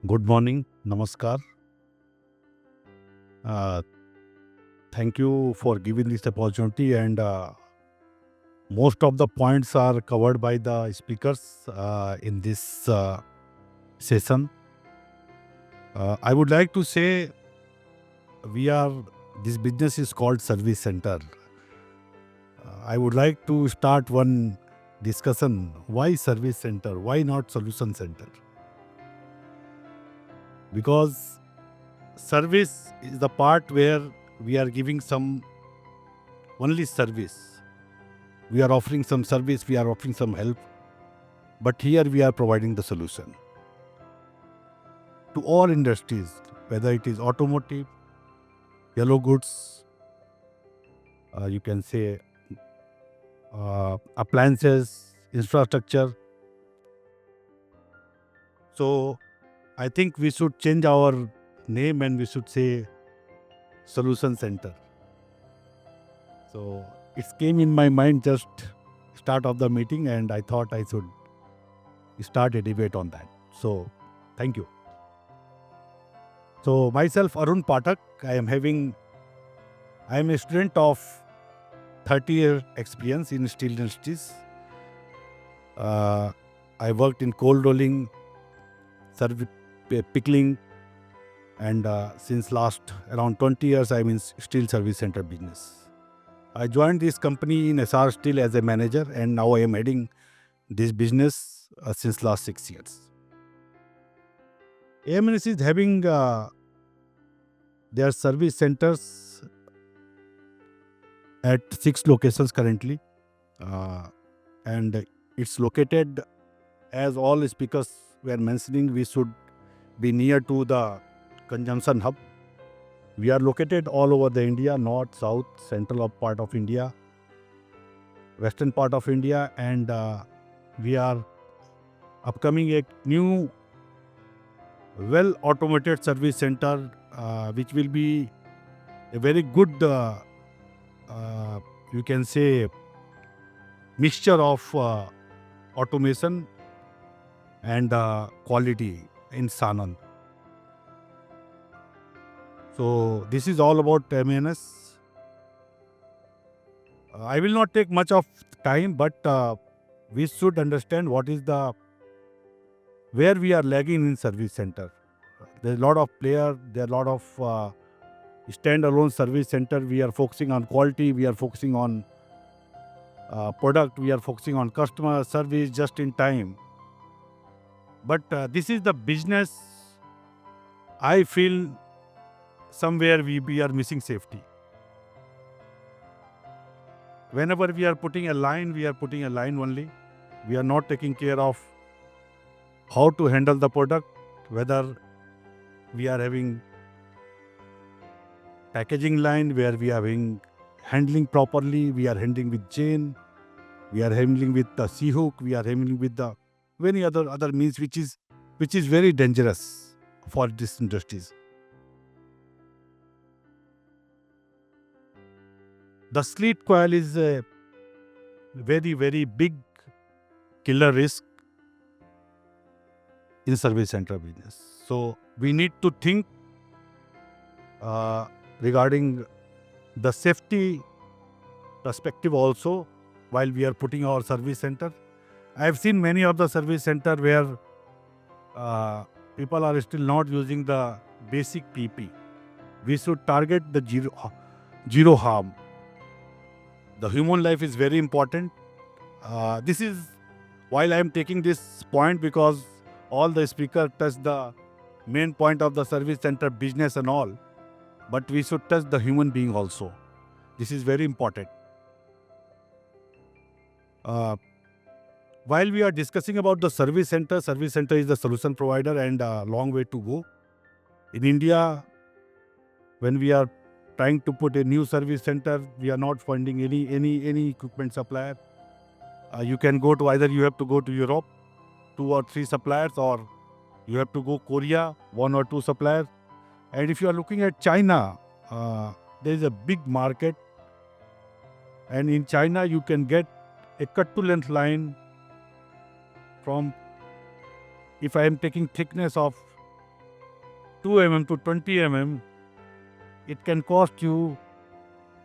Good morning, Namaskar. Uh, Thank you for giving this opportunity, and most of the points are covered by the speakers in this session. I would like to say we are this business is called service center. I would like to start one discussion. Why service center? Why not solution center? Because service is the part where we are giving some only service. We are offering some service, we are offering some help, but here we are providing the solution to all industries, whether it is automotive, yellow goods, you can say appliances, infrastructure. So I think we should change our name and we should say solution center. So it came in my mind just start of the meeting, and I thought I should start a debate on that. So thank you. So myself Arun Pathak, I am a student of 30-year experience in steel industries. I worked in cold rolling, pickling, and since last around 20 years, I'm in steel service center business. I joined this company in SR Steel as a manager, and now I am heading this business since last 6 years. AMNS is having their service centers at 6 locations currently, and it's located, as all speakers were mentioning, we should be near to the consumption hub. We are located all over the India, north, south, central part of India, western part of India, and we are upcoming a new well automated service center which will be a very good you can say mixture of automation and quality in Sanand. So this is all about MNS. I will not take much of time, but we should understand where we are lagging in service center. There are a lot of players, there are a lot of standalone service center. We are focusing on quality, we are focusing on product, we are focusing on customer service just in time. But this is the business. I feel somewhere we are missing safety. Whenever we are putting a line, we are putting a line only. We are not taking care of how to handle the product, whether we are having packaging line where we are having handling properly, we are handling with chain, we are handling with the C-hook, we are handling with the many other means which is very dangerous for these industries. The slit coil is a very big killer risk in service center business. So we need to think regarding the safety perspective also while we are putting our service center. I have seen many of the service center where people are still not using the basic PP. We should target the zero harm. The human life is very important. This is while I am taking this point because all the speakers touch the main point of the service center business and all, but we should touch the human being also. This is very important. While we are discussing about the service center is the solution provider and a long way to go. In India, when we are trying to put a new service center, we are not finding any equipment supplier. You can go to either you have to go to Europe, 2 or 3 suppliers, or you have to go Korea, 1 or 2 suppliers. And if you are looking at China, there is a big market, and in China you can get a cut to length line from, if I am taking thickness of 2 mm to 20 mm, it can cost you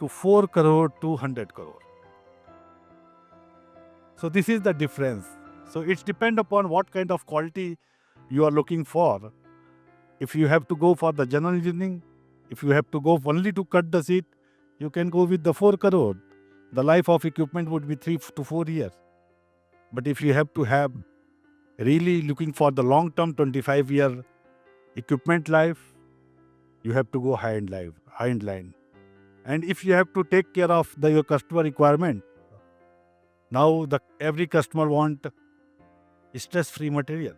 to 4 crore to 100 crore. So this is the difference. So it's depend upon what kind of quality you are looking for. If you have to go for the general engineering, if you have to go only to cut the seat, you can go with the 4 crore. The life of equipment would be 3 to 4 years. But if you have to have really looking for the long term 25-year equipment life, you have to go high end line. And if you have to take care of your customer requirement, now every customer want stress-free material.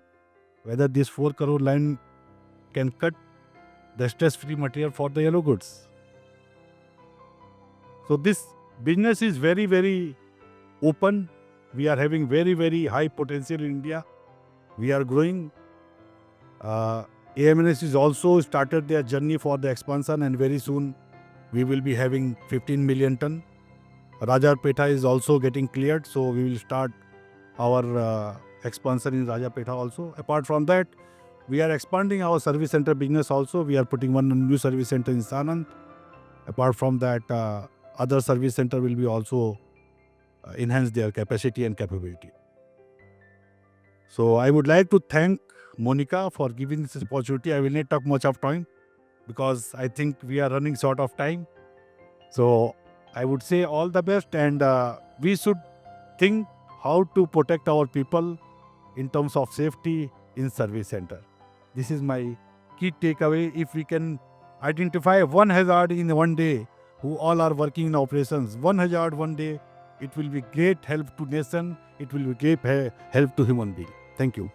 Whether this 4 crore line can cut the stress-free material for the yellow goods. So this business is very, very open. We are having very, very high potential in India. We are growing. AMNS is also started their journey for the expansion, and very soon we will be having 15 million ton. Rajapeta is also getting cleared, so we will start our expansion in Rajapeta also. Apart from that, we are expanding our service center business also. We are putting one new service center in Sanand. Apart from that, other service center will be also enhance their capacity and capability. So I would like to thank Monica for giving this opportunity. I will not talk much of time because I think we are running short of time. So I would say all the best, and we should think how to protect our people in terms of safety in service center. This is my key takeaway. If we can identify one hazard in one day, who all are working in operations, one hazard one day, it will be great help to nation. It will be great help to human being. Thank you.